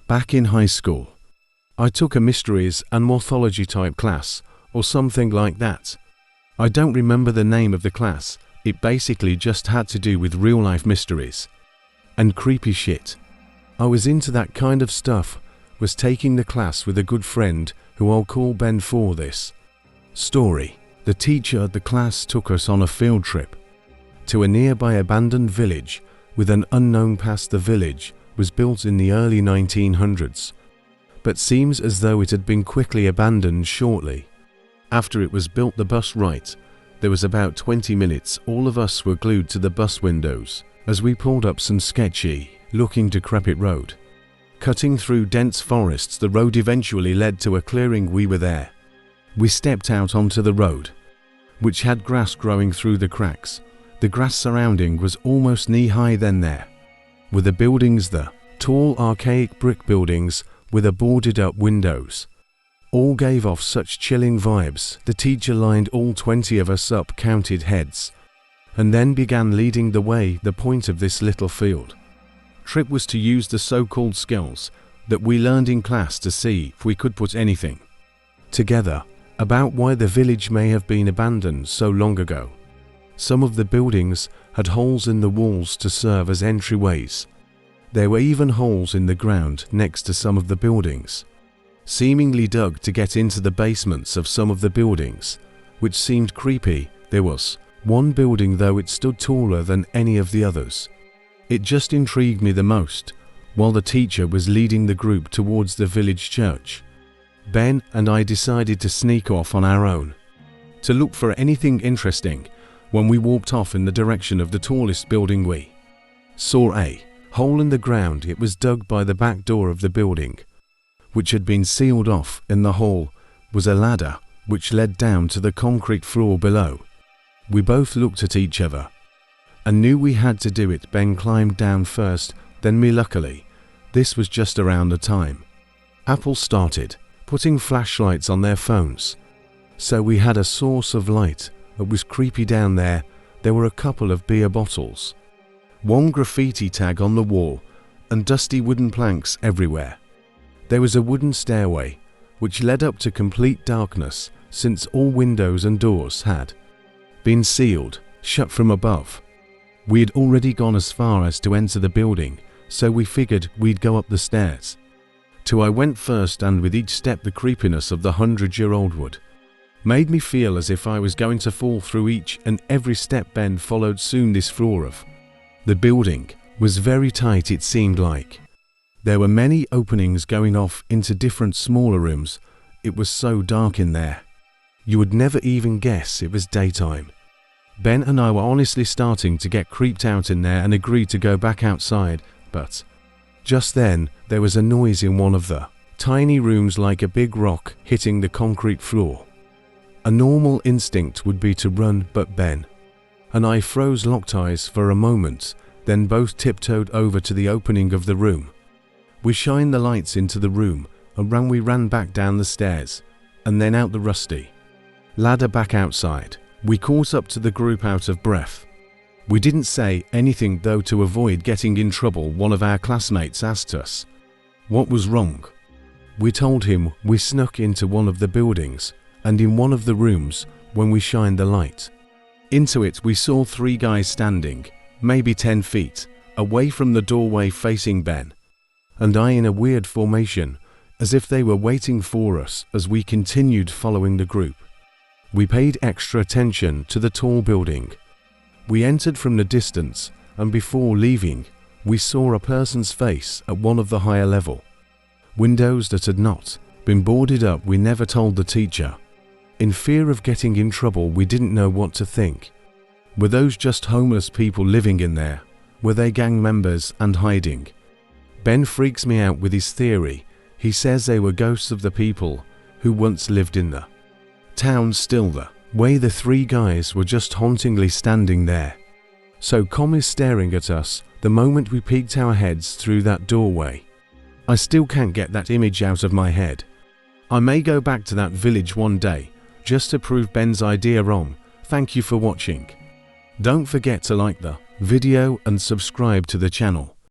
Back in high school, I took a mysteries and morphology type class, or something like that. I don't remember the name of the class. It basically just had to do with real life mysteries and creepy shit. I was into that kind of stuff, was taking the class with a good friend who I'll call Ben for this story. The teacher of the class took us on a field trip to a nearby abandoned village with an unknown past. The village was built in the early 1900s, but seems as though it had been quickly abandoned shortly after it was built. The bus ride, there was about 20 minutes. All of us were glued to the bus windows as we pulled up some sketchy looking decrepit road. Cutting through dense forests, the road eventually led to a clearing. We were there. We stepped out onto the road, which had grass growing through the cracks. The grass surrounding was almost knee-high. Then there were the buildings, the tall archaic brick buildings with the boarded up windows. All gave off such chilling vibes. The teacher lined all 20 of us up, counted heads, and then began leading the way. The point of this little field trip was to use the so-called skills that we learned in class to see if we could put anything together about why the village may have been abandoned so long ago. Some of the buildings had holes in the walls to serve as entryways. There were even holes in the ground next to some of the buildings, seemingly dug to get into the basements of some of the buildings, which seemed creepy. There was one building, though it stood taller than any of the others. It just intrigued me the most. While the teacher was leading the group towards the village church, Ben and I decided to sneak off on our own to look for anything interesting. When we walked off in the direction of the tallest building, we saw a hole in the ground. It was dug by the back door of the building, which had been sealed off. In the hole was a ladder which led down to the concrete floor below. We both looked at each other and knew we had to do it. Ben climbed down first, then me. Luckily, this was just around the time Apple started putting flashlights on their phones, so we had a source of light. It was creepy down there. There were a couple of beer bottles, one graffiti tag on the wall, and dusty wooden planks everywhere. There was a wooden stairway which led up to complete darkness, since all windows and doors had been sealed shut from above. We had already gone as far as to enter the building, so we figured we'd go up the stairs. I went first, and with each step the creepiness of the 100-year-old wood made me feel as if I was going to fall through each and every step. Ben followed soon. This floor of the building was very tight. It seemed like there were many openings going off into different smaller rooms. It was so dark in there, you would never even guess it was daytime. Ben and I were honestly starting to get creeped out in there and agreed to go back outside, but just then there was a noise in one of the tiny rooms, like a big rock hitting the concrete floor. A normal instinct would be to run, but Ben and I froze locked eyes for a moment, then both tiptoed over to the opening of the room. We shined the lights into the room, and we ran back down the stairs and then out the rusty ladder back outside. We caught up to the group out of breath. We didn't say anything though, to avoid getting in trouble. One of our classmates asked us what was wrong. We told him we snuck into one of the buildings, and in one of the rooms, when we shined the light into it, we saw 3 guys standing, maybe 10 feet away from the doorway, facing Ben and I in a weird formation, as if they were waiting for us. As we continued following the group, we paid extra attention to the tall building. We entered from the distance, and before leaving, we saw a person's face at one of the higher level windows that had not been boarded up. We never told the teacher. In fear of getting in trouble, we didn't know what to think. Were those just homeless people living in there? Were they gang members and hiding? Ben freaks me out with his theory. He says they were ghosts of the people who once lived in the town. Still, the way the 3 guys were just hauntingly standing there, so calmly staring at us the moment we peeked our heads through that doorway. I still can't get that image out of my head. I may go back to that village one day just to prove Ben's idea wrong. Thank you for watching. Don't forget to like the video and subscribe to the channel.